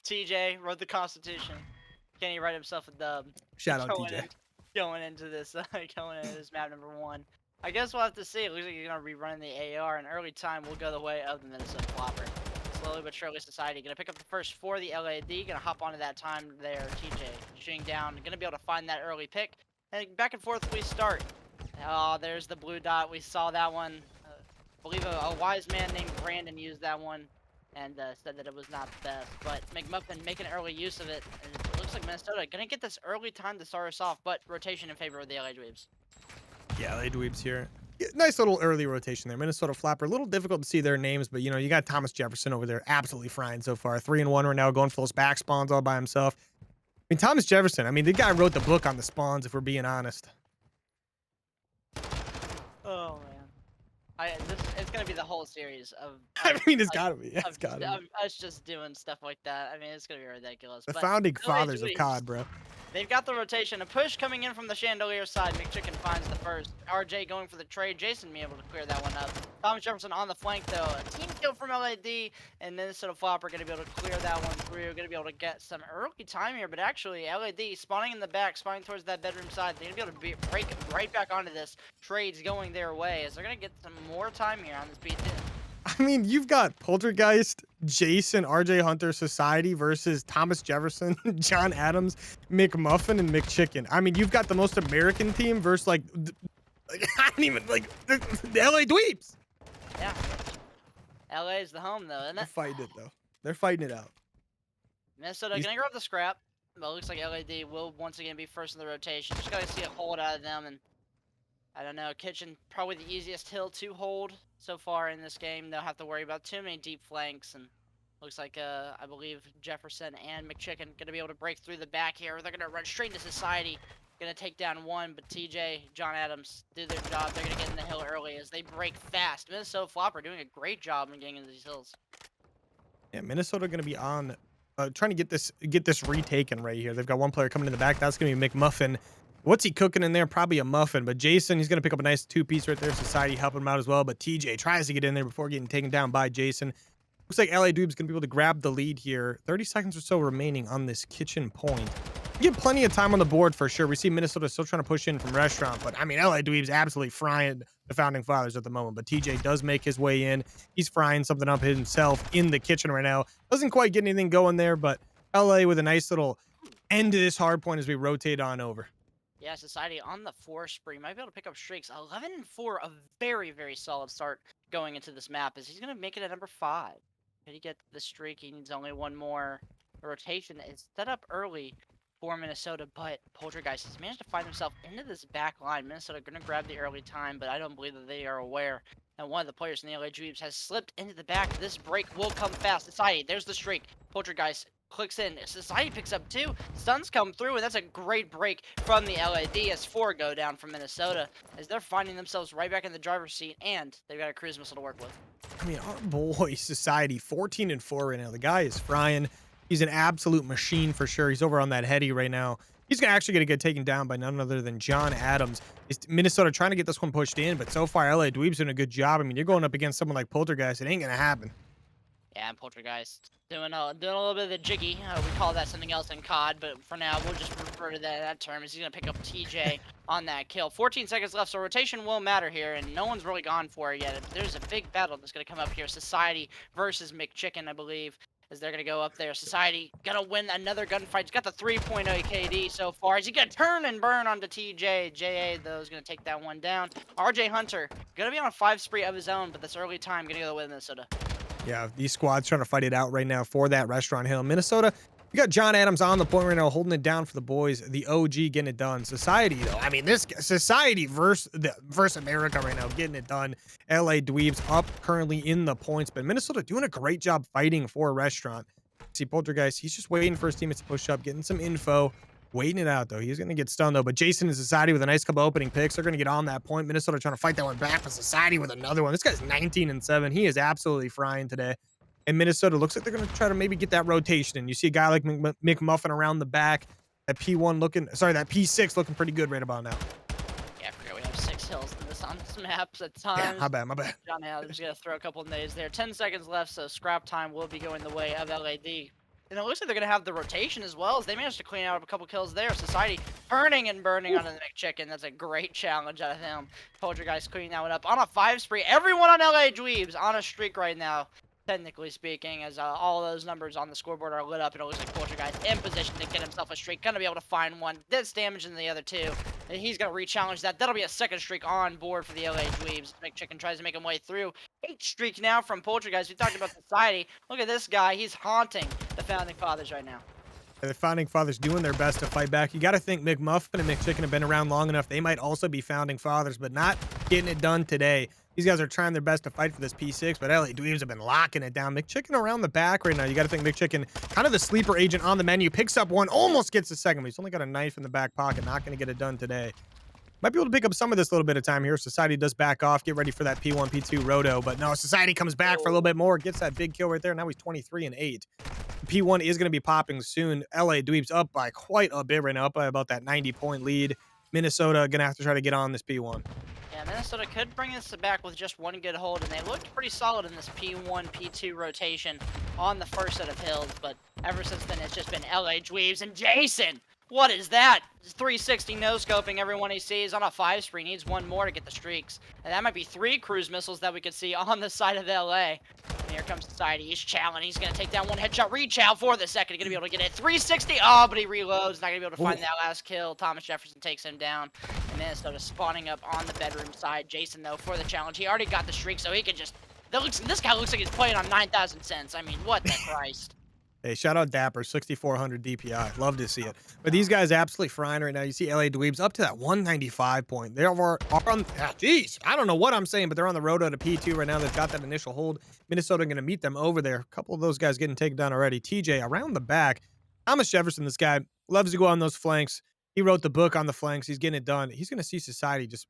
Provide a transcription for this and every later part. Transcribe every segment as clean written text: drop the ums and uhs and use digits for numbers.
TJ wrote the Constitution. Can he write himself a dub? Shout out Going TJ. going into this, going into this map number 1. I guess we'll have to see. It looks like you're gonna be running the AR, and early time will go the way of the Minnesota Floppr. Slowly but surely, Society gonna pick up the first for the LAD. Gonna hop onto that time there. TJ shooting down. Gonna be able to find that early pick. And back and forth we start. Oh, there's the blue dot. We saw that one. I believe a wise man named Brandon used that one and said that it was not the best. But McMuffin making early use of it. And it looks like Minnesota gonna get this early time to start us off, but rotation in favor of the LA Dweebs. Yeah, LA Dweebs here. Yeah, nice little early rotation there. Minnesota Floppr, a little difficult to see their names, but you got Thomas Jefferson over there absolutely frying so far. 3-1 right now, going for those back spawns all by himself. I mean, Thomas Jefferson, the guy wrote the book on the spawns, if we're being honest. Oh man, it's gonna be the whole series of. It's gotta be. It's gotta be. Of us just doing stuff like that. I mean, it's gonna be ridiculous. The but founding LA fathers of Dweebs, COD, bro. They've got the rotation. A push coming in from the chandelier side. McChicken finds the first. RJ going for the trade. Jason being able to clear that one up. Thomas Jefferson on the flank though. A team kill from LAD, and Minnesota Floppr going to be able to clear that one through. Going to be able to get some early time here, but actually LAD spawning in the back, spawning towards that bedroom side. They're going to be able to break right back onto this. Trades going their way as they're going to get some more time here on this beat. You've got Poltergeist, Jason, RJ Hunter, Society versus Thomas Jefferson, John Adams, McMuffin, and McChicken. You've got the most American team versus I don't even the LA Dweebs. Yeah. LA is the home though, isn't it? They're fighting it though. They're fighting it out. Minnesota gonna grab the scrap, but it looks like LAD will once again be first in the rotation. Just gotta see a hold out of them, and I don't know. Kitchen probably the easiest hill to hold so far in this game. They'll have to worry about too many deep flanks, and looks like I believe Jefferson and McChicken gonna be able to break through the back here. They're gonna run straight into Society, gonna take down one, but TJ, John Adams do their job. They're gonna get in the hill early as they break fast. Minnesota Floppr doing a great job in getting into these hills. Yeah, Minnesota gonna be on trying to get this retaken right here. They've got one player coming in the back. That's gonna be McMuffin. What's he cooking in there? Probably a muffin. But Jason, he's going to pick up a nice two-piece right there. Society helping him out as well. But TJ tries to get in there before getting taken down by Jason. Looks like LA Dweebs going to be able to grab the lead here. 30 seconds or so remaining on this kitchen point. You get plenty of time on the board for sure. We see Minnesota still trying to push in from restaurant. But, LA Dweebs absolutely frying the founding fathers at the moment. But TJ does make his way in. He's frying something up himself in the kitchen right now. Doesn't quite get anything going there. But LA with a nice little end to this hard point as we rotate on over. Yeah, Society on the 4 spree. Might be able to pick up streaks. 11-4, a very, very solid start going into this map. As he's going to make it at number 5. Could he get the streak? He needs only one more. The rotation is set up early for Minnesota, but Poltergeist has managed to find himself into this back line. Minnesota going to grab the early time, but I don't believe that they are aware. And one of the players in the LA Dweebs has slipped into the back. This break will come fast. Society, there's the streak. Poltergeist clicks in. Society picks up 2. Stuns come through, and that's a great break from the LAD as 4 go down from Minnesota as they're finding themselves right back in the driver's seat, and they've got a cruise missile to work with. Our boy Society, 14-4 right now. The guy is frying. He's an absolute machine for sure. He's over on that heady right now. He's actually going to get taken down by none other than John Adams. It's Minnesota trying to get this one pushed in, but so far LA Dweebs doing a good job. You're going up against someone like Poltergeist. It ain't going to happen. Yeah, and Poltergeist doing a little bit of the jiggy. We call that something else in COD, but for now, we'll just refer to that term as he's going to pick up TJ on that kill. 14 seconds left, so rotation will matter here, and no one's really gone for it yet. There's a big battle that's going to come up here. Society versus McChicken, I believe, as they're going to go up there. Society going to win another gunfight. He's got the 3.0 KD so far. Is he going to turn and burn onto TJ? JA, though, is going to take that one down. RJ Hunter going to be on a 5 spree of his own, but this early time going to go with Minnesota. Yeah, these squads trying to fight it out right now for that restaurant hill. Minnesota, we got John Adams on the point right now, holding it down for the boys. The OG getting it done. Society, though, this Society versus America right now, getting it done. LA Dweebs up currently in the points, but Minnesota doing a great job fighting for a restaurant. See Poltergeist, he's just waiting for his teammates to push up, getting some info. Waiting it out, though. He's going to get stunned, though. But Jason and Society with a nice couple opening picks. They're going to get on that point. Minnesota trying to fight that one back, but Society with another one. This guy's 19-7. He is absolutely frying today. And Minnesota looks like they're going to try to maybe get that rotation. And you see a guy like McMuffin around the back. That P6 looking pretty good right about now. Yeah, I forgot we have 6 hills in this on this this maps at Yeah, times. my bad, my bad. John Adams gonna throw a couple of nades there. 10 seconds left, so scrap time will be going the way of LAD. And it looks like they're gonna have the rotation as well, as they managed to clean out a couple kills there. Society turning and burning Ooh. onto the McChicken. That's a great challenge out of him. Poltergeist cleaning that one up on a 5 spree. Everyone on LA Dweebs on a streak right now, technically speaking, as all those numbers on the scoreboard are lit up. And it looks like Poltergeist in position to get himself a streak. Gonna be able to find one. That's damaging the other two. And he's gonna re-challenge that. That'll be a second streak on board for the LA Dweebs. McChicken tries to make him way through. 8 streak now from Poltergeist. We talked about Society. Look at this guy. He's haunting the Founding Fathers right now. The Founding Fathers doing their best to fight back. You got to think McMuffin and McChicken have been around long enough. They might also be Founding Fathers, but not getting it done today. These guys are trying their best to fight for this P6, but LA Dweebs have been locking it down. McChicken around the back right now. You got to think McChicken, kind of the sleeper agent on the menu, picks up one, almost gets the second, but he's only got a knife in the back pocket. Not going to get it done today. Might be able to pick up some of this little bit of time here. Society does back off, get ready for that P1, P2 roto, but no, Society comes back for a little bit more, gets that big kill right there. Now he's 23 and 8. P1 is going to be popping soon. LA Dweebs up by quite a bit right now, up by about that 90-point lead. Minnesota going to have to try to get on this P1. Yeah, Minnesota could bring this back with just one good hold, and they looked pretty solid in this P1, P2 rotation on the first set of hills, but ever since then, it's just been LA Dweebs and Jason. What is that? 360 no-scoping everyone he sees on a 5 spree. Needs one more to get the streaks. And that might be 3 cruise missiles that we could see on the side of LA. And here comes Society. He's challenging. He's going to take down one headshot. Reach-out for the second. Going to be able to get it. 360. Oh, but he reloads. Not going to be able to find that last kill. Thomas Jefferson takes him down. And Minnesota spawning up on the bedroom side. Jason, though, for the challenge. He already got the streak, so he can just... This guy looks like he's playing on 9,000 cents. I mean, what the Christ. Hey, shout out Dapper, 6,400 DPI. Love to see it. But these guys absolutely frying right now. You see LA Dweebs up to that 195 point. They are on, geez, I don't know what I'm saying, but they're on the road to P2 right now. They've got that initial hold. Minnesota going to meet them over there. A couple of those guys getting taken down already. TJ around the back. Thomas Jefferson, this guy, loves to go on those flanks. He wrote the book on the flanks. He's getting it done. He's going to see Society just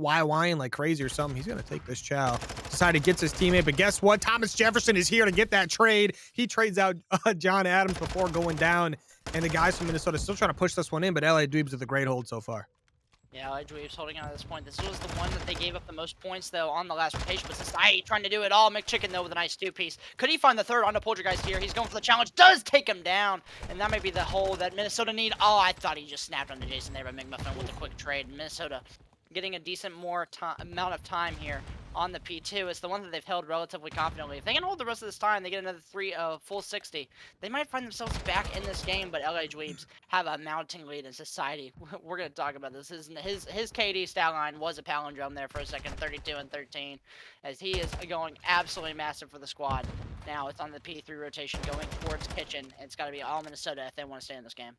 YYing like crazy or something. He's going to take this chow. Society gets his teammate, but guess what? Thomas Jefferson is here to get that trade. He trades out John Adams before going down, and the guys from Minnesota still trying to push this one in, but LA Dweebs with a great hold so far. Yeah, LA Dweebs holding on at this point. This was the one that they gave up the most points, though, on the last rotation, but Society trying to do it all. McChicken, though, with a nice 2-piece. Could he find the third onto Poltergeist here? He's going for the challenge. Does take him down, and that might be the hole that Minnesota need. Oh, I thought he just snapped onto Jason there by McMuffin with a quick trade. Minnesota getting a decent more amount of time here on the P2. It's the one that they've held relatively confidently. If they can hold the rest of this time, they get another full 60. They might find themselves back in this game, but LA Dweebs have a mounting lead in Society. We're going to talk about this. His KD stat line was a palindrome there for a second, 32 and 13, as he is going absolutely massive for the squad. Now it's on the P3 rotation going towards Kitchen. It's got to be all Minnesota if they want to stay in this game.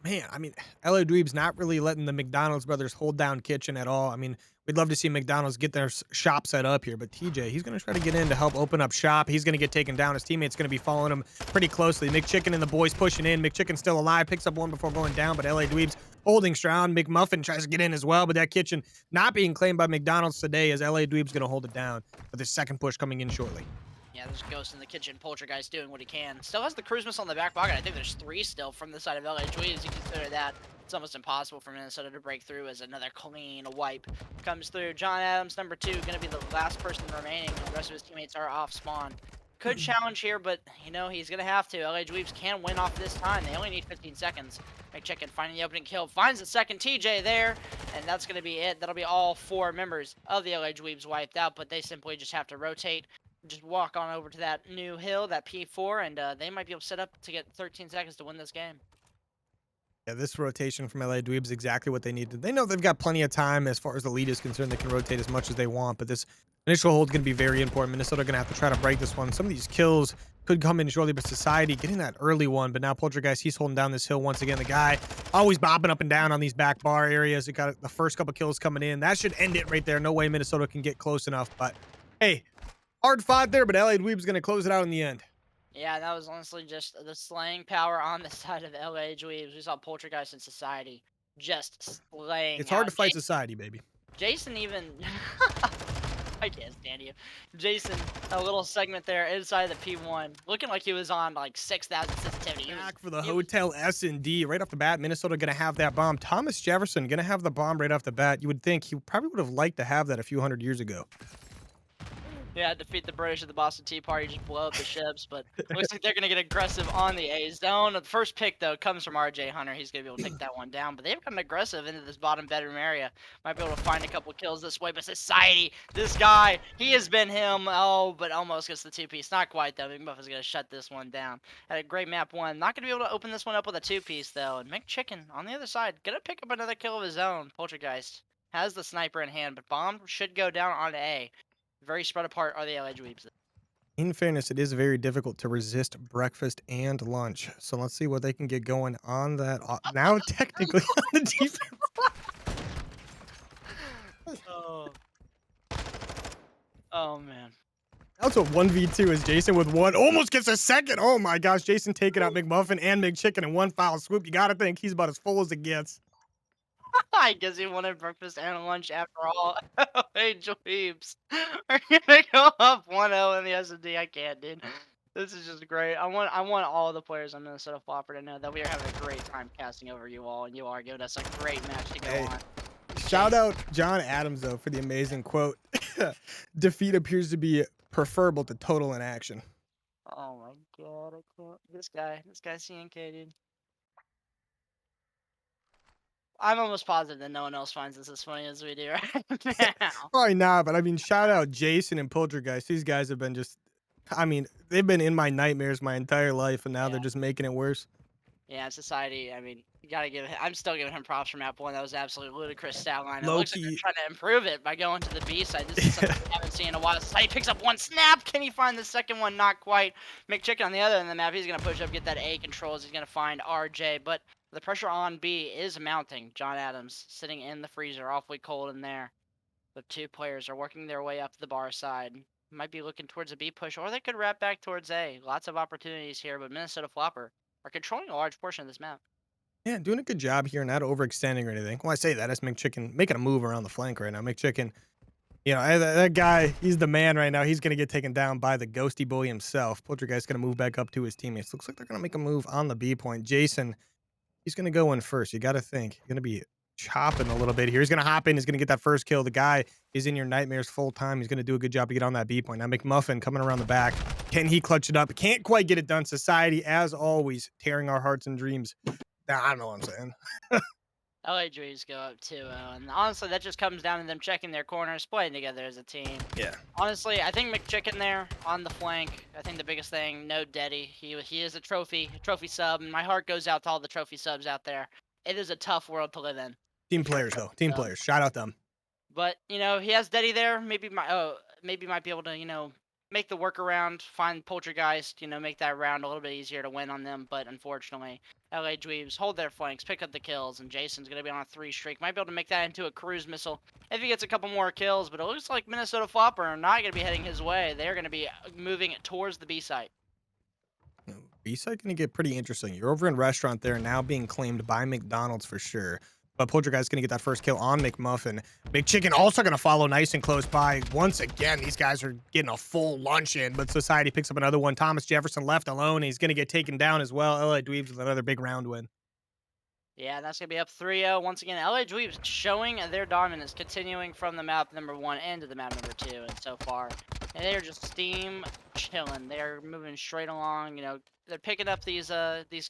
Man, I mean, LA Dweebs not really letting the McDonald's brothers hold down Kitchen at all. I mean, we'd love to see McDonald's get their shop set up here, but TJ, he's going to try to get in to help open up shop. He's going to get taken down. His teammate's going to be following him pretty closely. McChicken and the boys pushing in. McChicken's still alive, picks up one before going down, but LA Dweebs holding strong. McMuffin tries to get in as well, but that Kitchen not being claimed by McDonald's today, as LA Dweebs going to hold it down. But the second push coming in shortly. Yeah, there's a ghost in the kitchen. Poltergeist doing what he can. Still has the cruise missile in the back pocket. I think there's 3 still from the side of LA Dweebs. You consider that. It's almost impossible for Minnesota to break through as another clean wipe comes through. John Adams, number 2, going to be the last person remaining. The rest of his teammates are off spawn. Could challenge here, but, you know, he's going to have to. LA Dweebs can win off this time. They only need 15 seconds. McChicken finding the opening kill. Finds the second TJ there, and that's going to be it. That'll be all 4 members of the LA Dweebs wiped out, but they simply just have to rotate. Just walk on over to that new hill, that P4, and they might be able to set up to get 13 seconds to win this game. Yeah, this rotation from LA Dweebs is exactly what they needed. They know they've got plenty of time as far as the lead is concerned. They can rotate as much as they want, but this initial hold is going to be very important. Minnesota going to have to try to break this one. Some of these kills could come in shortly, but Society getting that early one. But now Poltergeist, he's holding down this hill once again. The guy always bopping up and down on these back bar areas. He got the first couple kills coming in. That should end it right there. No way Minnesota can get close enough, but hey, hard fought there, but LA Dweebs going to close it out in the end. Yeah, that was honestly just the slaying power on the side of LA Dweebs. We saw Poltergeist in Society just slaying. It's hard to fight Society, baby. Jason even I can't stand you. Jason, a little segment there inside the P1, looking like he was on like 6,000 sensitivity. Back for the He was Hotel S&D. Right off the bat, Minnesota going to have that bomb. Thomas Jefferson going to have the bomb right off the bat. You would think he probably would have liked to have that a few hundred years ago. Yeah, defeat the British at the Boston Tea Party, just blow up the ships. But looks like they're going to get aggressive on the A zone. The first pick, though, comes from RJ Hunter. He's going to be able to take that one down. But they've gotten aggressive into this bottom bedroom area. Might be able to find a couple kills this way. But Society, this guy, he has been him. Oh, but almost gets the two-piece. Not quite, though. McMuff is going to shut this one down. Had a great map one. Not going to be able to open this one up with a two-piece, though. And McChicken on the other side, going to pick up another kill of his own. Poltergeist has the sniper in hand, but bomb should go down on A. Very spread apart are the LA Dweebs. In fairness, it is very difficult to resist breakfast and lunch. So let's see what they can get going on that. Now, technically, on the defense. Oh. Oh, man. That's what 1v2 is. Jason with one. Almost gets a second. Oh, my gosh. Jason taking out McMuffin and McChicken in one foul swoop. You got to think he's about as full as it gets. I guess he wanted breakfast and lunch after all. Hey, Dweebs. We're gonna go up 1-0 in the S&D. I can't, dude. This is just great. I want all the players on Minnesota Floppr to know that we are having a great time casting over you all, and you are giving us a great match to go Hey, on. shout out John Adams, though, for the amazing quote. Defeat appears to be preferable to total inaction. Oh my god, I can't. This guy's CNK, dude. I'm almost positive that no one else finds this as funny as we do right now. Probably not, but I mean, shout out Jason and Poltergeist. These guys have been just, I mean, they've been in my nightmares my entire life, and now they're Yeah. just making it worse. Yeah, Society, I mean, you gotta give I'm still giving him props for map one. That was absolutely ludicrous stat line. It looks like they're Loki. trying to improve it by going to the B side. This is something we haven't seen in a while. Society picks up one snap. Can he find the second one? Not quite. McChicken on the other end of the map. He's gonna push up, get that A controls. He's gonna find RJ, but the pressure on B is mounting. John Adams sitting in the freezer, awfully cold in there. The two players are working their way up the bar side. Might be looking towards a B push, or they could wrap back towards A. Lots of opportunities here, but Minnesota Floppr are controlling a large portion of this map. Yeah, doing a good job here, not overextending or anything. When I say that, that's McChicken making a move around the flank right now. McChicken, you know, that guy, he's the man right now. He's going to get taken down by the ghosty boy himself. Poltergeist going to move back up to his teammates. Looks like they're going to make a move on the B point. Jason, he's going to go in first. You got to think. He's going to be chopping a little bit here. He's going to hop in. He's going to get that first kill. The guy is in your nightmares full time. He's going to do a good job to get on that B point. Now, McMuffin coming around the back. Can he clutch it up? Can't quite get it done. Society, as always, tearing our hearts and dreams. I don't know what I'm saying. LA Dweebs go up 2-0, and honestly, that just comes down to them checking their corners, playing together as a team. Yeah. Honestly, I think McChicken there on the flank. I think the biggest thing, no Deddy. He is a trophy sub, and my heart goes out to all the trophy subs out there. It is a tough world to live in. Team players, though. Team players. Shout out them. But you know, he has Deddy there. Maybe might be able to make the workaround, find Poltergeist, make that round a little bit easier to win on them. But unfortunately, LA Dweebs hold their flanks, pick up the kills, and Jason's gonna be on a 3 streak. Might be able to make that into a cruise missile if he gets a couple more kills. But it looks like Minnesota Floppr are not gonna be heading his way. They're gonna be moving towards the B site. B side going to get pretty interesting. You're over in restaurant there, now being claimed by McDonald's for sure. But Poltergeist going to get that first kill on McMuffin. McChicken also going to follow nice and close by. Once again, these guys are getting a full lunch in, but Society picks up another one. Thomas Jefferson left alone. He's going to get taken down as well. LA Dweebs with another big round win. Yeah, that's going to be up 3-0. Once again, LA Dweebs showing their dominance, continuing from the map number 1 into the map number 2, and so far. And they're just steam chilling. They're moving straight along. They're picking up these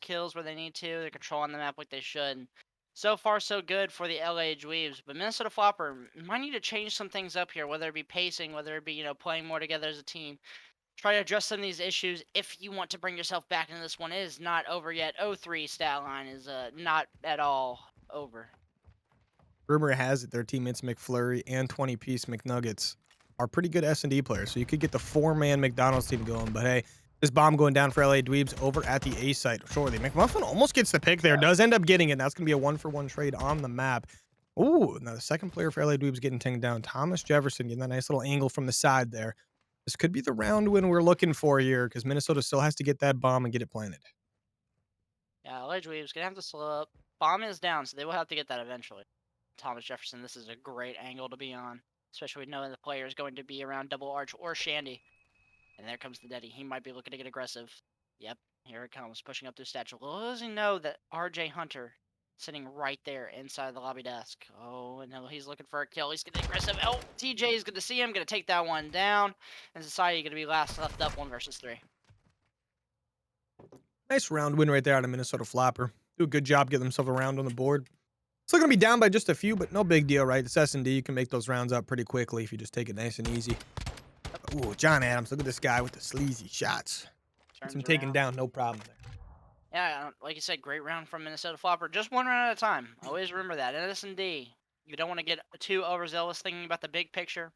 kills where they need to. They're controlling the map like they should. So far, so good for the LA Dweebs. But Minnesota Floppr might need to change some things up here, whether it be pacing, whether it be, playing more together as a team. Try to address some of these issues if you want to bring yourself back into this one. It is not over yet. 0-3 stat line is not at all over. Rumor has it their teammates McFlurry and 20-piece McNuggets are pretty good S&D players. So you could get the 4-man McDonald's team going. But hey, this bomb going down for LA Dweebs over at the A site. Surely McMuffin almost gets the pick there. Does end up getting it. That's going to be a 1-for-1 trade on the map. Ooh, now the second player for LA Dweebs getting taken down. Thomas Jefferson getting that nice little angle from the side there. This could be the round win we're looking for here because Minnesota still has to get that bomb and get it planted. Yeah, LA Dweebs going to have to slow up. Bomb is down, so they will have to get that eventually. Thomas Jefferson, this is a great angle to be on. especially knowing the player is going to be around Double Arch or Shandy. And there comes the Deddy. He might be looking to get aggressive. Yep, here it comes, pushing up through statue. Little does he know that RJ Hunter sitting right there inside the lobby desk. Oh, and now he's looking for a kill. He's getting aggressive. Oh, TJ is going to see him, going to take that one down. And Society going to be last left up 1 versus 3. Nice round win right there out of Minnesota Floppr. Do a good job getting themselves a round on the board. Still going to be down by just a few, but no big deal, right? It's S&D. You can make those rounds up pretty quickly if you just take it nice and easy. Ooh, John Adams. Look at this guy with the sleazy shots. Gets him taken down. No problem there. Yeah, like you said, great round from Minnesota Floppr. Just 1 round at a time. Always remember that. And S&D, you don't want to get too overzealous thinking about the big picture.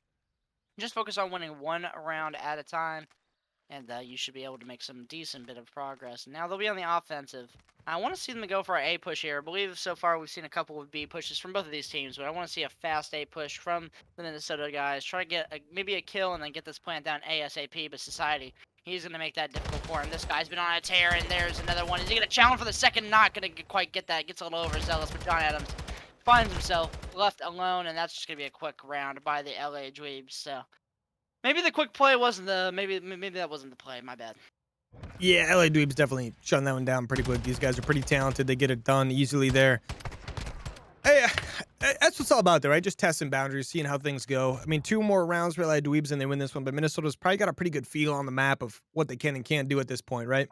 Just focus on winning 1 round at a time, and you should be able to make some decent bit of progress. Now they'll be on the offensive. I want to see them go for an A push here. I believe so far we've seen a couple of B pushes from both of these teams, but I want to see a fast A push from the Minnesota guys. Try to get maybe a kill and then get this plant down ASAP, but Society, he's going to make that difficult for him. This guy's been on a tear, and there's another one. Is he going to challenge for the second? Not going to quite get that. Gets a little overzealous, but John Adams finds himself left alone, and that's just going to be a quick round by the LA Dweebs. So maybe the quick play wasn't the maybe that wasn't the play. My bad. Yeah, LA Dweebs definitely shutting that one down pretty quick. These guys are pretty talented. They get it done easily there. Hey, that's what's all about there, right? Just testing boundaries, seeing how things go. I mean, 2 more rounds for LA Dweebs and they win this one, but Minnesota's probably got a pretty good feel on the map of what they can and can't do at this point, right?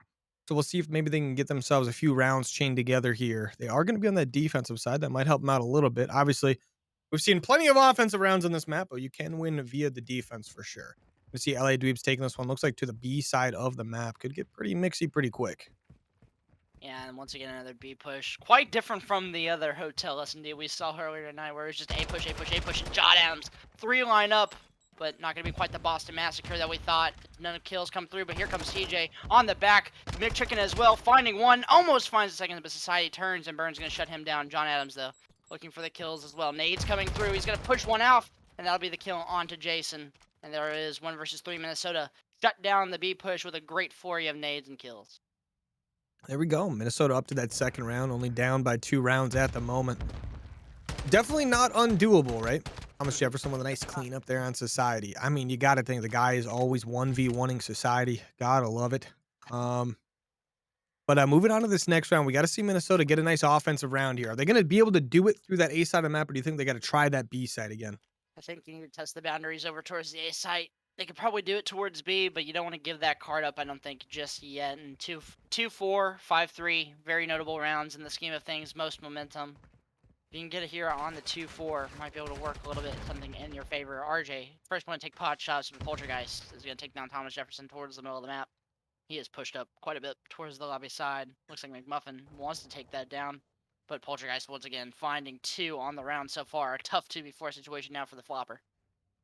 So we'll see if maybe they can get themselves a few rounds chained together here. They are going to be on that defensive side. That might help them out a little bit. Obviously, we've seen plenty of offensive rounds on this map, but you can win via the defense for sure. We see LA Dweebs taking this one. Looks like to the B side of the map. Could get pretty mixy pretty quick. Yeah, and once again, another B push. Quite different from the other hotel S&D we saw earlier tonight, where it was just A push, A push, A push, and John Adams. 3 line up, but not going to be quite the Boston Massacre that we thought. None of kills come through, but here comes TJ on the back. McChicken as well, finding one. Almost finds the second, but Society turns, and Burns going to shut him down. John Adams, though, looking for the kills as well. Nade's coming through. He's going to push one out, and that'll be the kill onto Jason. And there is 1 versus 3 Minnesota. Shut down the B push with a great flurry of nades and kills. There we go. Minnesota up to that second round, only down by 2 rounds at the moment. Definitely not undoable, right? Thomas Jefferson with a nice clean up there on Society. I mean, you got to think the guy is always 1v1ing Society. Gotta love it. But moving on to this next round, we got to see Minnesota get a nice offensive round here. Are they going to be able to do it through that A side of the map, or do you think they got to try that B side again? I think you need to test the boundaries over towards the A site. They could probably do it towards B, but you don't want to give that card up, I don't think, just yet. And 2-4, 5-3, very notable rounds in the scheme of things, most momentum. If you can get it here on the 2-4, might be able to work a little bit, something in your favor. RJ, first one to take pot shots with Poltergeist, is going to take down Thomas Jefferson towards the middle of the map. He is pushed up quite a bit towards the lobby side. Looks like McMuffin wants to take that down. But Poltergeist, once again, finding 2 on the round so far. A tough 2v4 situation now for the Floppr.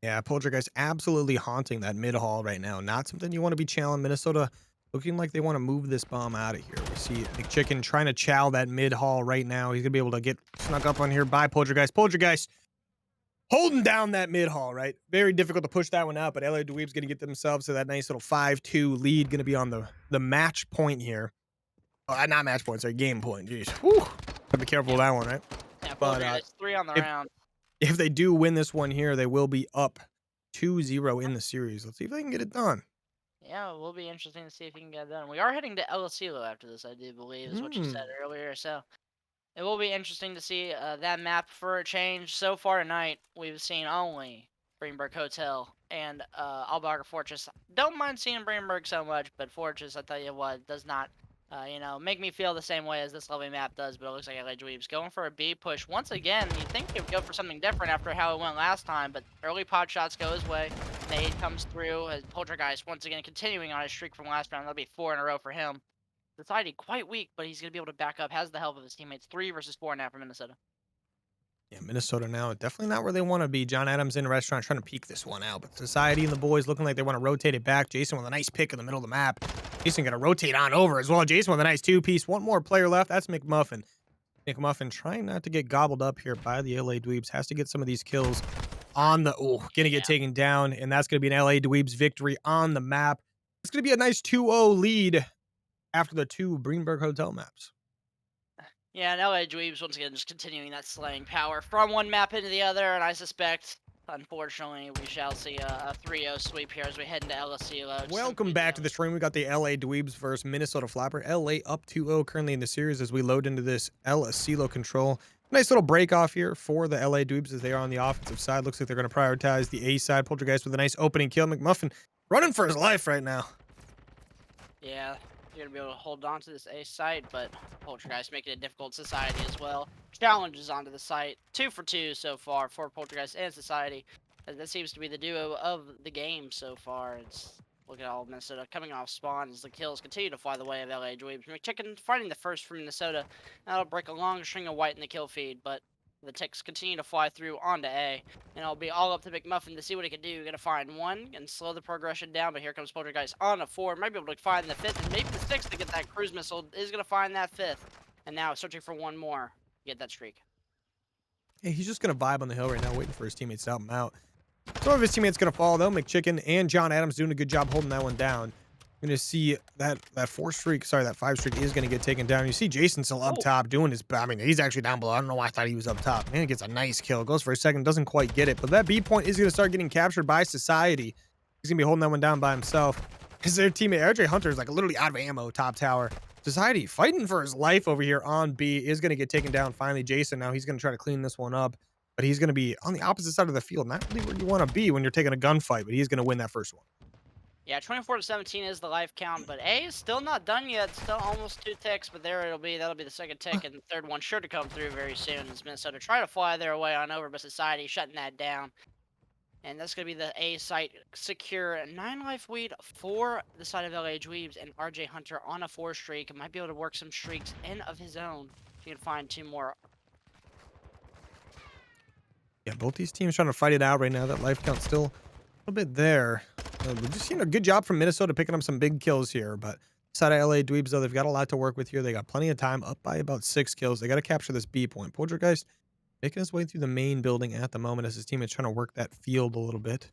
Yeah, Poltergeist absolutely haunting that mid hall right now. Not something you want to be challenging. Minnesota looking like they want to move this bomb out of here. We see McChicken trying to chow that mid hall right now. He's going to be able to get snuck up on here by Poltergeist. Poltergeist holding down that mid hall, right? Very difficult to push that one out, but LA Dweeb's going to get themselves to that nice little 5-2 lead. Going to be on the match point here. Not match point, sorry, game point. Jeez. Whew. Gotta be careful with that one, right? Yeah, but 3 on the round. If they do win this one here, they will be up 2-0 in the series. Let's see if they can get it done. Yeah, it will be interesting to see if he can get it done. We are heading to El Asilo after this, I do believe, is what you said earlier. So it will be interesting to see that map for a change. So far tonight, we've seen only Greenberg Hotel and Albaga Fortress. Don't mind seeing Greenberg so much, but Fortress, I tell you what, does not, make me feel the same way as this lovely map does. But it looks like LA Dweebs going for a B push once again. You think they would go for something different after how it went last time, but early pod shots go his way. Nade comes through as Poltergeist once again continuing on his streak from last round. That'll be 4 in a row for him. Society quite weak, but he's going to be able to back up. Has the help of his teammates. 3 versus 4 now for Minnesota. Yeah, Minnesota now definitely not where they want to be. John Adams in the restaurant trying to peek this one out, but Society and the boys looking like they want to rotate it back. Jason with a nice pick in the middle of the map. Jason going to rotate on over as well. Jason with a nice 2-piece. One more player left. That's McMuffin. McMuffin trying not to get gobbled up here by the LA Dweebs. Has to get some of these kills on the... Oh, going to get taken down, and that's going to be an LA Dweebs victory on the map. It's going to be a nice 2-0 lead after the 2 Greenberg Hotel maps. Yeah, and LA Dweebs once again just continuing that slaying power from one map into the other, and I suspect Unfortunately, we shall see a 3-0 sweep here as we head into LSC load. Welcome back to the stream. We got the LA Dweebs versus Minnesota Floppr. LA up 2-0 currently in the series as we load into this LSC control. Nice little break off here for the LA Dweebs as they are on the offensive side. Looks like they're going to prioritize the A side. Poltergeist with a nice opening kill. McMuffin running for his life right now. Yeah, you're going to be able to hold on to this A site, but Poltergeist making it difficult. Society as well. Challenges onto the site. 2 for 2 so far for Poltergeist and Society. That seems to be the duo of the game so far. Look at all of Minnesota coming off spawn as the kills continue to fly the way of LA Dweebs. McChicken finding the first from Minnesota. That'll break a long string of white in the kill feed, but the ticks continue to fly through onto A. And it'll be all up to McMuffin to see what he can do. Gonna find one and slow the progression down, but here comes Poltergeist on a 4. Might be able to find the 5th and maybe the 6th to get that cruise missile. Is gonna find that 5th. And now searching for one more. Get that streak. Hey, he's just going to vibe on the hill right now, waiting for his teammates to help him out. Some of his teammates going to fall, though. McChicken and John Adams doing a good job holding that one down. Going to see that 5 streak is going to get taken down. You see Jason still up top doing his, I mean, he's actually down below. I don't know why I thought he was up top. Man, he gets a nice kill. Goes for a second, doesn't quite get it. But that B point is going to start getting captured by Society. He's going to be holding that one down by himself. Because their teammate, RJ Hunter, is like literally out of ammo, top tower. Society fighting for his life over here on B is going to get taken down. Finally, Jason, now he's going to try to clean this one up. But he's going to be on the opposite side of the field. Not really where you want to be when you're taking a gunfight, but he's going to win that first one. Yeah, 24-17 is the life count, but A is still not done yet. Still almost 2 ticks, but there it'll be. That'll be the second tick, and the third one sure to come through very soon as Minnesota try to fly their way on over, but Society shutting that down. And that's going to be the A site secure. 9 life lead for the side of LA Dweebs, and RJ Hunter on a 4 streak. Might be able to work some streaks in of his own if he can find 2 more. Yeah, both these teams trying to fight it out right now. That life count's still a little bit there. We're just seeing a good job from Minnesota picking up some big kills here. But side of LA Dweebs, though, they've got a lot to work with here. They got plenty of time, up by about 6 kills. They got to capture this B point. Poltergeist making his way through the main building at the moment as his teammate's trying to work that field a little bit.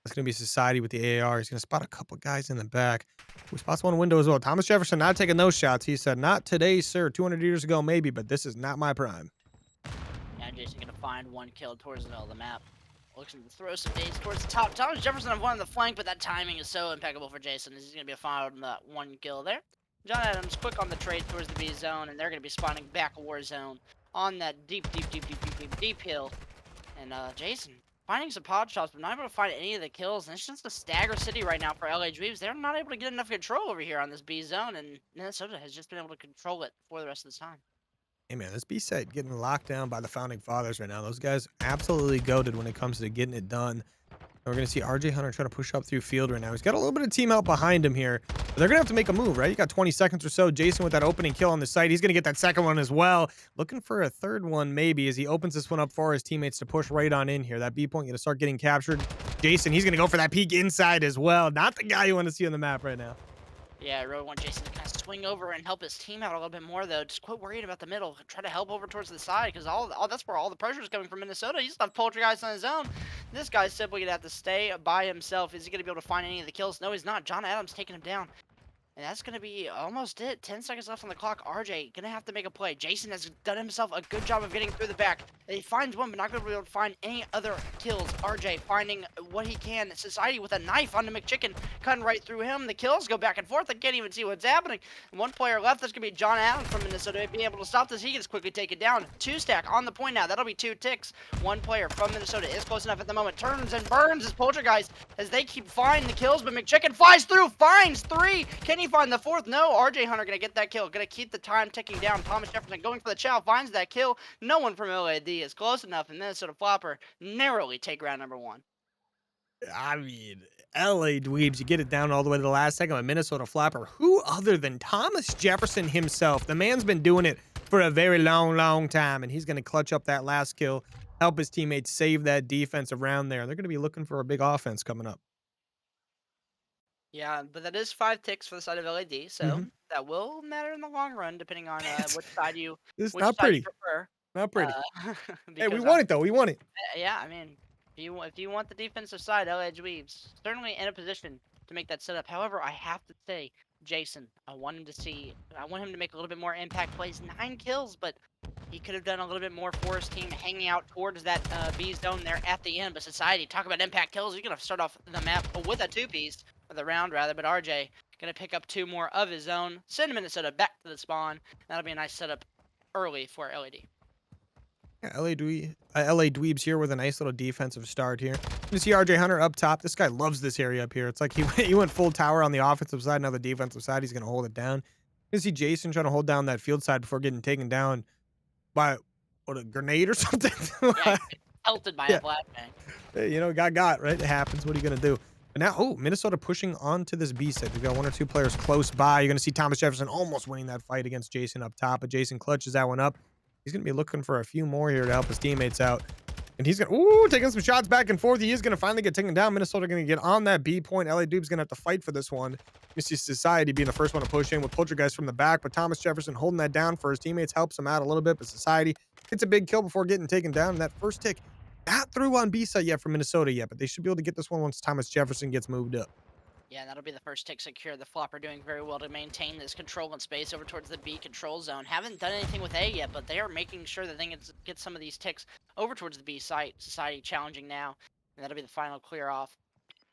That's going to be Society with the AR. He's going to spot a couple guys in the back. Who spots one window as well. Thomas Jefferson not taking those shots. He said, not today, sir. 200 years ago, maybe, but this is not my prime. Yeah, Jason going to find 1 kill towards the middle of the map. Looks to throw some nades towards the top. Thomas Jefferson have one on the flank, but that timing is so impeccable for Jason. He's going to be found that 1 kill there. John Adams quick on the trade towards the B zone, and they're going to be spawning back war zone on that deep hill. And Jason finding some pod shots, but not able to find any of the kills. And it's just a stagger city right now for LA Dweebs. They're not able to get enough control over here on this B zone, and Minnesota has just been able to control it for the rest of the time. Hey, man, this B site getting locked down by the Founding Fathers right now. Those guys absolutely goated when it comes to getting it done. And we're going to see RJ Hunter try to push up through field right now. He's got a little bit of team out behind him here. But they're going to have to make a move, right? You got 20 seconds or so. Jason with that opening kill on the site. He's going to get that second one as well. Looking for a third one maybe as he opens this one up for his teammates to push right on in here. That B point going to start getting captured. Jason, he's going to go for that peek inside as well. Not the guy you want to see on the map right now. Yeah, I really want Jason to kind of swing over and help his team out a little bit more, though. Just quit worrying about the middle. Try to help over towards the side, because all that's where all the pressure is coming from Minnesota. He's left Poltergeist on his own. This guy's simply going to have to stay by himself. Is he going to be able to find any of the kills? No, he's not. John Adams taking him down. And that's going to be almost it. 10 seconds left on the clock. RJ going to have to make a play. Jason has done himself a good job of getting through the back. He finds one, but not going to be able to find any other kills. RJ finding what he can. Society with a knife onto McChicken, cutting right through him. The kills go back and forth. I can't even see what's happening. And 1 player left. That's going to be John Adams from Minnesota. Being able to stop this, he gets quickly taken down. 2 stack on the point now. That'll be 2 ticks. 1 player from Minnesota is close enough at the moment. Turns and burns his Poltergeist as they keep finding the kills, but McChicken flies through, finds 3. Can he find the 4th? No. RJ Hunter gonna get that kill. Gonna keep the time ticking down. Thomas Jefferson going for the chow, finds that kill. No one from LAD is close enough, and Minnesota Floppr narrowly take round number 1. I mean, LA Dweebs, you get it down all the way to the last second with Minnesota Floppr. Who other than Thomas Jefferson himself? The man's been doing it for a very long time, and he's going to clutch up that last kill, help his teammates save that defense around there. They're going to be looking for a big offense coming up. Yeah, but that is 5 ticks for the side of LAD, so that will matter in the long run, depending on which side you prefer. Not pretty. Hey, we want it though. We want it. Yeah, I mean, if you want the defensive side, LA Dweebs certainly in a position to make that setup. However, I have to say, Jason, I want him to make a little bit more impact plays. 9 kills, but He could have done a little bit more for his team, hanging out towards that B zone there at the end. But Society, talk about impact kills. He's going to start off the map with a two-piece, or the round rather. But RJ going to pick up 2 more of his own, send Minnesota back to the spawn. That'll be a nice setup early for LED. Yeah, LA Dweebs here with a nice little defensive start here. You see RJ Hunter up top. This guy loves this area up here. It's like he went full tower on the offensive side. Now the defensive side, he's going to hold it down. You see Jason trying to hold down that field side before getting taken down by a grenade or something. Yeah, pelted by Yeah. a flashbang. Hey, you know, got right. It happens. What are you going to do? But now, oh, Minnesota pushing onto this B side. They've got 1 or 2 players close by. You're going to see Thomas Jefferson almost winning that fight against Jason up top, but Jason clutches that one up. He's going to be looking for a few more here to help his teammates out. And he's going to, taking some shots back and forth. He is going to finally get taken down. Minnesota going to get on that B point. LA Dube's going to have to fight for this one. You see Society being the first one to push in with Poltergeist from the back, but Thomas Jefferson holding that down for his teammates, helps him out a little bit, but Society gets a big kill before getting taken down. And that first tick, not through on B side yet for Minnesota yet, but they should be able to get this one once Thomas Jefferson gets moved up. Yeah, that'll be the first tick secure. The Floppr doing very well to maintain this control and space over towards the B control zone. Haven't done anything with A yet, but they are making sure that they get some of these ticks over towards the B site. Society challenging now, and that'll be the final clear off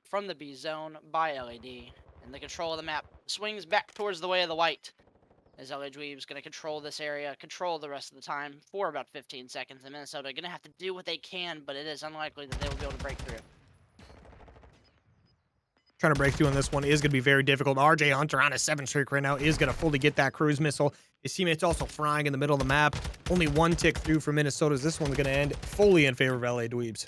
from the B zone by LED. And the control of the map swings back towards the way of the white, as LA Dweebs going to control this area, control the rest of the time for about 15 seconds. And Minnesota going to have to do what they can, but it is unlikely that they will be able to break through. Trying to break through on this one is going to be very difficult. RJ Hunter on a 7 streak right now is going to fully get that cruise missile. His teammates also frying in the middle of the map. Only 1 tick through for Minnesota. This one's going to end fully in favor of LA Dweebs.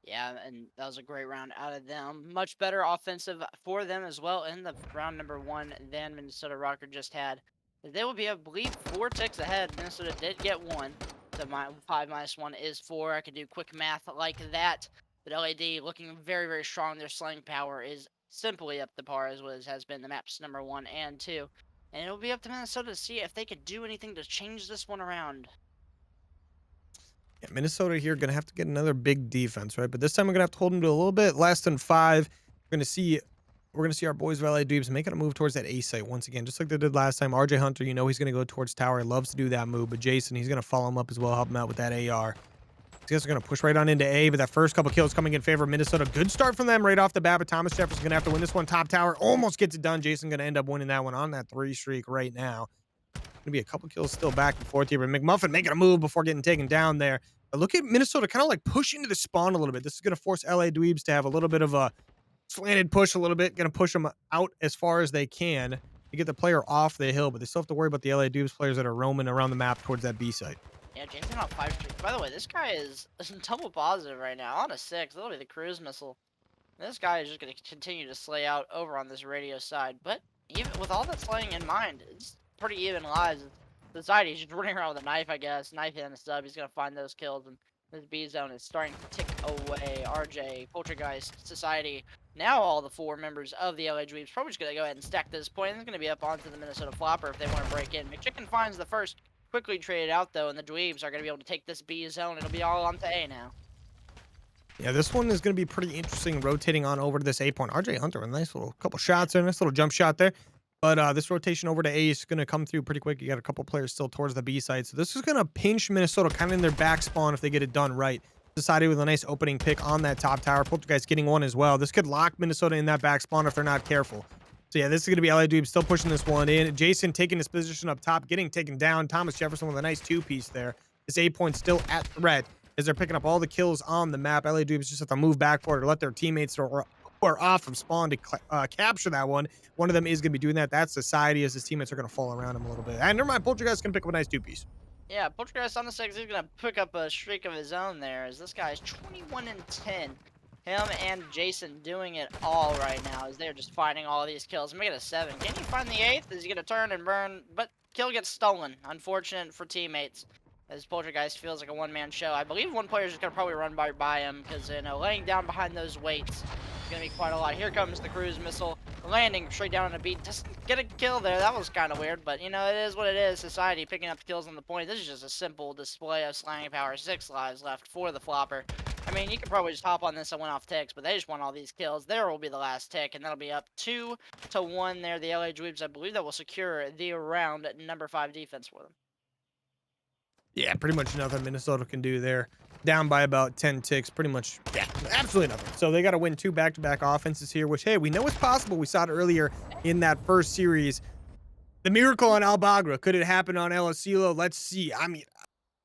Yeah, and that was a great round out of them. Much better offensive for them as well in the round number 1 than Minnesota Rocker just had. They will be, I believe, 4 ticks ahead. Minnesota did get 1. So 5 minus 1 is 4. I can do quick math like that. But LAD looking very, very strong. Their slaying power is simply up to par as has been the maps number 1 and 2. And it'll be up to Minnesota to see if they could do anything to change this one around. Yeah, Minnesota here going to have to get another big defense, right? But this time we're going to have to hold them to a little bit less than 5. We're going to see our boys of LA Dweebs making a move towards that A site once again, just like they did last time. RJ Hunter, you know he's going to go towards tower. He loves to do that move. But Jason, he's going to follow him up as well, help him out with that AR. These guys are going to push right on into A, but that first couple kills coming in favor of Minnesota. Good start from them right off the bat, but Thomas Jefferson's going to have to win this one. Top tower almost gets it done. Jason going to end up winning that one on that 3 streak right now. Going to be a couple kills still back and forth here, but McMuffin making a move before getting taken down there. But look at Minnesota kind of like pushing to the spawn a little bit. This is going to force LA Dweebs to have a little bit of a slanted push a little bit. Going to push them out as far as they can to get the player off the hill, but they still have to worry about the LA Dweebs players that are roaming around the map towards that B site. Yeah, Jason on 5 streak. By the way, this guy is double positive right now. On a 6. That'll be the cruise missile. This guy is just going to continue to slay out over on this radio side. But even with all that slaying in mind, it's pretty even lives. Society's just running around with a knife, I guess. Knife and a sub. He's going to find those kills. And this B zone is starting to tick away. RJ, Poltergeist, Society. Now all the 4 members of the LA Dweebs probably just going to go ahead and stack this point. It's going to be up onto the Minnesota Floppr if they want to break in. McChicken finds the first. Quickly traded out though, and the Dweebs are going to be able to take this B zone. It'll be all on to A now. Yeah, this one is going to be pretty interesting rotating on over to this A point. RJ Hunter, a nice little couple shots there, nice little jump shot there. But this rotation over to A is going to come through pretty quick. You got a couple players still towards the B side. So this is going to pinch Minnesota kind of in their back spawn if they get it done right. Society with a nice opening pick on that top tower. Poltergeist getting one as well. This could lock Minnesota in that back spawn if they're not careful. So yeah, this is going to be LA Dweebs still pushing this one in. Jason taking his position up top, getting taken down. Thomas Jefferson with a nice 2-piece there. This A point still at threat as they're picking up all the kills on the map. LA Dweebs just have to move back for it to let their teammates who are off of spawn to capture that one. One of them is going to be doing that. That's Society as his teammates are going to fall around him a little bit. And never mind, Poltergeist can pick up a nice 2-piece. Yeah, Poltergeist on the 6. He's going to pick up a streak of his own there as this guy's 21 and 10. Him and Jason doing it all right now as they're just finding all of these kills. Make it a 7. Can he find the 8th? Is he going to turn and burn? But kill gets stolen. Unfortunate for teammates as Poltergeist feels like a one-man show. I believe one player is just going to probably run by him because, you know, laying down behind those weights is going to be quite a lot. Here comes the cruise missile landing straight down on a beat. Just get a kill there. That was kind of weird, but, you know, it is what it is. Society picking up kills on the point. This is just a simple display of slaying power. 6 lives left for the Floppr. I mean, you could probably just hop on this and win off ticks, but they just want all these kills. There will be the last tick, and that'll be up 2-1 there. The LA Dweebs, I believe that will secure the round number 5 defense for them. Yeah, pretty much nothing Minnesota can do there. Down by about 10 ticks, pretty much, yeah, absolutely nothing. So they got to win 2 back-to-back offenses here, which, hey, we know it's possible. We saw it earlier in that first series. The miracle on Albagra. Could it happen on El Asilo? Let's see. I mean,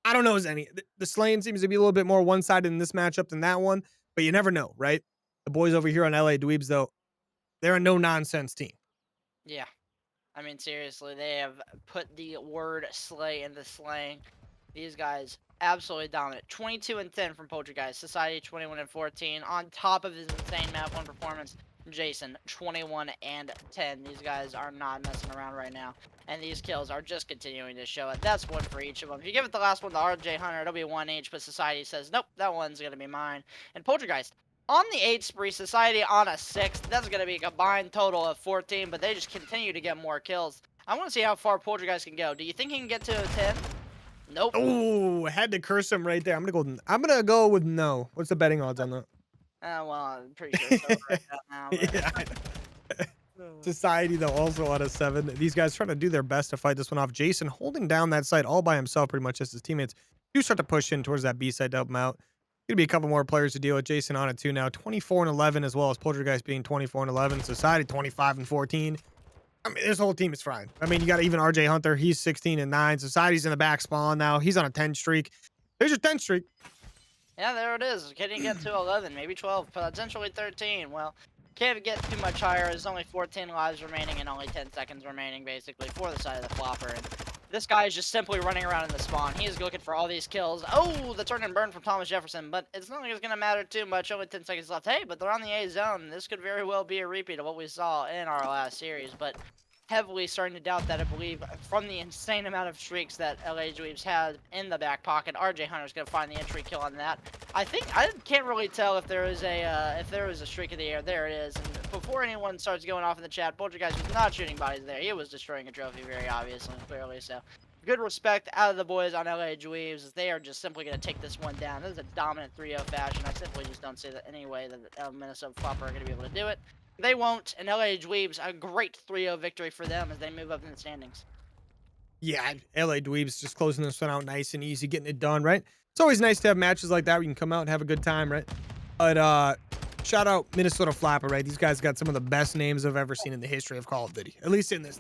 I don't know as any. The Slaying seems to be a little bit more one-sided in this matchup than that one, but you never know, right? The boys over here on LA Dweebs, though, they're a no-nonsense team. Yeah. I mean, seriously, they have put the word slay into slang. These guys absolutely dominant. 22 and 10 from Poltergeist. Society 21 and 14. On top of his insane map 1 performance, Jason 21 and 10. These guys are not messing around right now. And these kills are just continuing to show it. That's one for each of them. If you give it the last one to RJ Hunter, it'll be 1 each, but Society says, nope, that one's going to be mine. And Poltergeist, on the 8 spree, Society on a 6th. That's going to be a combined total of 14, but they just continue to get more kills. I want to see how far Poltergeist can go. Do you think he can get to a 10? Nope. Oh, had to curse him right there. I'm gonna go with no. What's the betting odds on that? Well, I'm pretty sure it's over right now. But... Yeah. Society though also out of 7. These guys trying to do their best to fight this one off. Jason holding down that side all by himself, pretty much as his teammates do start to push in towards that B side to help him out. Gonna be a couple more players to deal with. Jason on it too now, 24 and 11, as well as Poltergeist being 24 and 11. Society 25 and 14. I mean, this whole team is fine. I mean, you got even RJ Hunter. He's 16 and 9. Society's in the back spawn now. He's on a 10 streak. There's your 10 streak. Yeah, there it is. Can he get to 11, maybe 12, potentially 13? Well, can't get too much higher. There's only 14 lives remaining and only 10 seconds remaining, basically, for the side of the Floppr. And this guy is just simply running around in the spawn. He is looking for all these kills. Oh, the turn and burn from Thomas Jefferson, but it's not like it's going to matter too much. Only 10 seconds left. Hey, but they're on the A zone. This could very well be a repeat of what we saw in our last series, but heavily starting to doubt that, I believe, from the insane amount of streaks that LA Dweebs had in the back pocket. RJ Hunter's going to find the entry kill on that. I can't really tell if there is a streak of the air. There it is. And before anyone starts going off in the chat, Poltergeist was not shooting bodies there. He was destroying a trophy very obviously and clearly. So good respect out of the boys on LA Dweebs, as they are just simply going to take this one down. This is a dominant 3-0 fashion. I simply just don't see that any way that Minnesota Floppr are going to be able to do it. They won't, and LA Dweebs, a great 3-0 victory for them as they move up in the standings. Yeah, LA Dweebs just closing this one out nice and easy, getting it done, right? It's always nice to have matches like that where you can come out and have a good time, right? But shout out Minnesota Floppr, right? These guys got some of the best names I've ever seen in the history of Call of Duty, at least in this.